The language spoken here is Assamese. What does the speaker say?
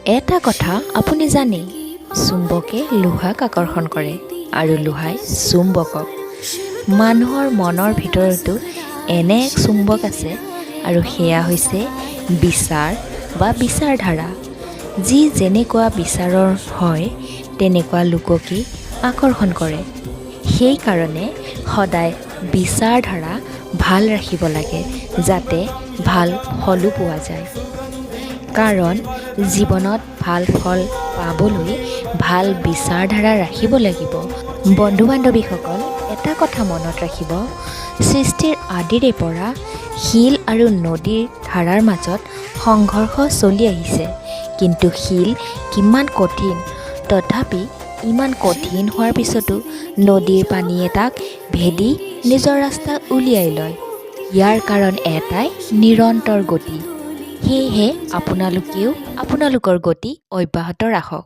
এটা কথা আপুনি জানে, চুম্বকে লোহাক আকৰ্ষণ কৰে আৰু লোহাই চুম্বকক। মানুহৰ মনৰ ভিতৰতো এনে এক চুম্বক আছে আৰু সেয়া হৈছে বিচাৰ বা বিচাৰধাৰা। যি যেনেকুৱা বিচাৰৰ হয় তেনেকুৱা লোককেই আকৰ্ষণ কৰে। সেইকাৰণে সদায় বিচাৰধাৰা ভাল ৰাখিব লাগে, যাতে ভাল ফলো পোৱা যায়। কাৰণ জীৱনত ভাল ফল পাবলৈ ভাল বিচাৰধাৰা ৰাখিব লাগিব। বন্ধু বান্ধৱীসকল, এটা কথা মনত ৰাখিব, সৃষ্টিৰ আদিৰে পৰা শিল আৰু নদীৰ ধাৰাৰ মাজত সংঘৰ্ষ চলি আহিছে। কিন্তু শিল কিমান কঠিন, তথাপি ইমান কঠিন হোৱাৰ পিছতো নদীৰ পানীয়ে তাক ভেদি নিজৰ ৰাস্তা উলিয়াই লয়। ইয়াৰ কাৰণ এটাই, নিৰন্তৰ গতি। সেয়েহে আপোনালোকেও আপোনালোকৰ গতি অব্যাহত ৰাখক।